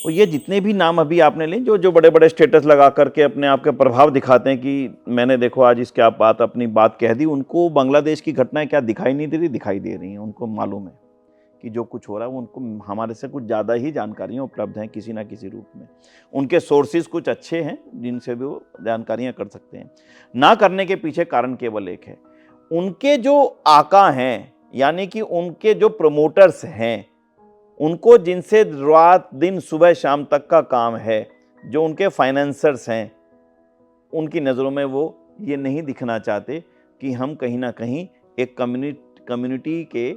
और ये जितने भी नाम अभी आपने लिए, जो जो बड़े बड़े स्टेटस लगा करके अपने आप के प्रभाव दिखाते हैं कि मैंने देखो आज इसके आप बात अपनी बात कह दी, उनको बांग्लादेश की घटनाएं क्या दिखाई नहीं दे रही? दिखाई दे रही हैं। उनको मालूम है कि जो कुछ हो रहा है, उनको हमारे से कुछ ज़्यादा ही जानकारियाँ उपलब्ध हैं किसी ना किसी रूप में। उनके सोर्सेज कुछ अच्छे हैं जिनसे भी वो जानकारियाँ कर सकते हैं। ना करने के पीछे कारण केवल एक है, उनके जो आका हैं, यानी कि उनके जो प्रमोटर्स हैं, उनको जिनसे रात दिन सुबह शाम तक का काम है, जो उनके फाइनेंसर्स हैं, उनकी नज़रों में वो ये नहीं दिखना चाहते कि हम कहीं ना कहीं एक कम्युनिटी के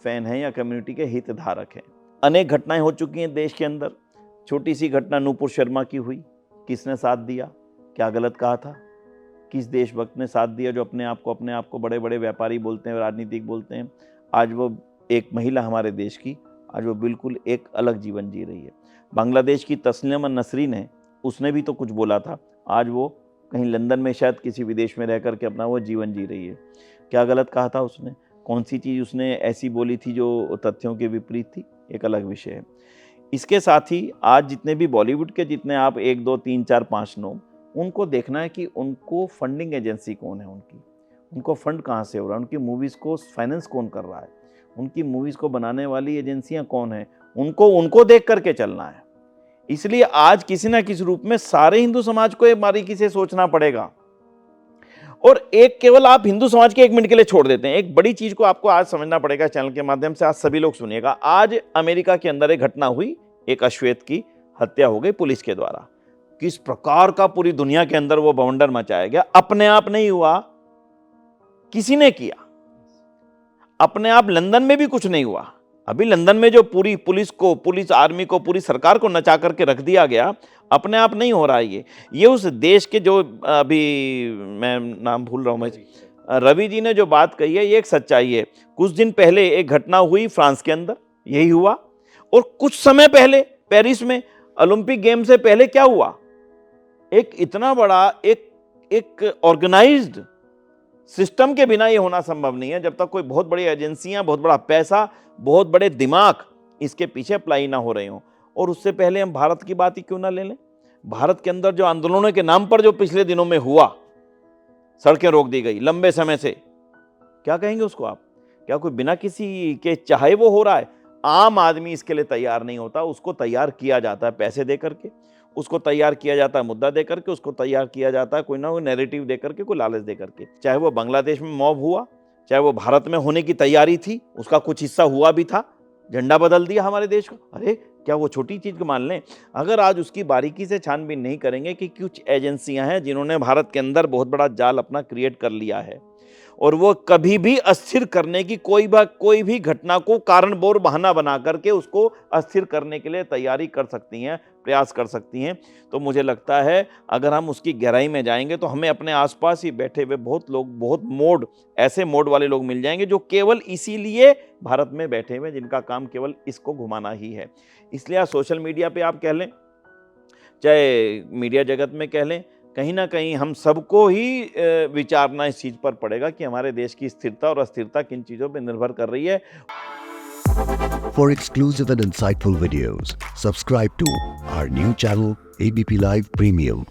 फैन हैं या कम्युनिटी के हितधारक हैं। अनेक घटनाएं हो चुकी हैं देश के अंदर। छोटी सी घटना नूपुर शर्मा की हुई, किसने साथ दिया? क्या गलत कहा था? किस देशभक्त ने साथ दिया जो अपने आप को बड़े बड़े व्यापारी बोलते हैं, राजनीतिक बोलते हैं? आज वो एक महिला हमारे देश की, आज वो बिल्कुल एक अलग जीवन जी रही है। बांग्लादेश की तस्लीमा नसरीन है, उसने भी तो कुछ बोला था, आज वो कहीं लंदन में शायद किसी विदेश में रह कर के अपना वो जीवन जी रही है। क्या गलत कहा था उसने? कौन सी चीज़ उसने ऐसी बोली थी जो तथ्यों के विपरीत थी? एक अलग विषय है। इसके साथ ही आज जितने भी बॉलीवुड के जितने आप 1, 2, 3, 4, 5 नाम, उनको देखना है कि उनको फंडिंग एजेंसी कौन है उनकी, उनको फंड कहाँ से हो रहा है, उनकी मूवीज़ को फाइनेंस कौन कर रहा है, उनकी मूवीज़ को बनाने वाली एजेंसियाँ कौन हैं, उनको देख करके चलना है। इसलिए आज किसी ना किसी रूप में सारे हिंदू समाज को एक बारीकी से सोचना पड़ेगा। और एक केवल आप हिंदू समाज के 1 मिनट के लिए छोड़ देते हैं, एक बड़ी चीज को आपको आज समझना पड़ेगा चैनल के माध्यम से। आज सभी लोग सुनिएगा। आज अमेरिका के अंदर एक घटना हुई, एक अश्वेत की हत्या हो गई पुलिस के द्वारा। किस प्रकार का पूरी दुनिया के अंदर वो बवंडर मचाया गया। अपने आप नहीं हुआ, किसी ने किया। अपने आप लंदन में भी कुछ नहीं हुआ। अभी लंदन में जो पूरी पुलिस आर्मी को, पूरी सरकार को नचा करके रख दिया गया, अपने आप नहीं हो रहा है ये उस देश के जो अभी मैं नाम भूल रहा हूं, मैं रवि जी ने जो बात कही है ये एक सच्चाई है। कुछ दिन पहले एक घटना हुई फ्रांस के अंदर, यही हुआ। और कुछ समय पहले पेरिस में ओलंपिक गेम से पहले क्या हुआ, एक इतना बड़ा एक ऑर्गेनाइज्ड सिस्टम के बिना ये होना संभव नहीं है जब तक कोई बहुत बड़ी एजेंसियां, बहुत बड़ा पैसा, बहुत बड़े दिमाग इसके पीछे अप्लाई ना हो रहे हों। और उससे पहले हम भारत की बात ही क्यों ना ले लें। भारत के अंदर जो आंदोलनों के नाम पर जो पिछले दिनों में हुआ, सड़कें रोक दी गई लंबे समय से, क्या कहेंगे उसको आप? क्या कोई बिना किसी के चाहे वो हो रहा है? आम आदमी इसके लिए तैयार नहीं होता, उसको तैयार किया जाता है पैसे दे करके, उसको तैयार किया जाता है मुद्दा दे करके, उसको तैयार किया जाता है कोई ना कोई नैरेटिव दे करके, कोई लालच दे करके। चाहे वो बांग्लादेश में मॉब हुआ, चाहे वो भारत में होने की तैयारी थी, उसका कुछ हिस्सा हुआ भी था, झंडा बदल दिया हमारे देश का। अरे क्या वो छोटी चीज मान लें? अगर आज उसकी बारीकी से छानबीन नहीं करेंगे कि कुछ एजेंसियां हैं जिन्होंने भारत के अंदर बहुत बड़ा जाल अपना क्रिएट कर लिया है, और वो कभी भी अस्थिर करने की कोई भी घटना को कारण बोर बहाना बना करके उसको अस्थिर करने के लिए तैयारी कर सकती हैं, प्रयास कर सकती हैं। तो मुझे लगता है अगर हम उसकी गहराई में जाएंगे तो हमें अपने आसपास ही बैठे हुए बहुत लोग, बहुत ऐसे मोड वाले लोग मिल जाएंगे जो केवल इसीलिए भारत में बैठे हुए, जिनका काम केवल इसको घुमाना ही है। इसलिए आज सोशल मीडिया पे आप कह लें, चाहे मीडिया जगत में कह लें, कहीं ना कहीं हम सबको ही विचारना इस चीज़ पर पड़ेगा कि हमारे देश की स्थिरता और अस्थिरता किन चीज़ों पर निर्भर कर रही है। For exclusive and insightful videos, subscribe to our new channel ABP Live Premium.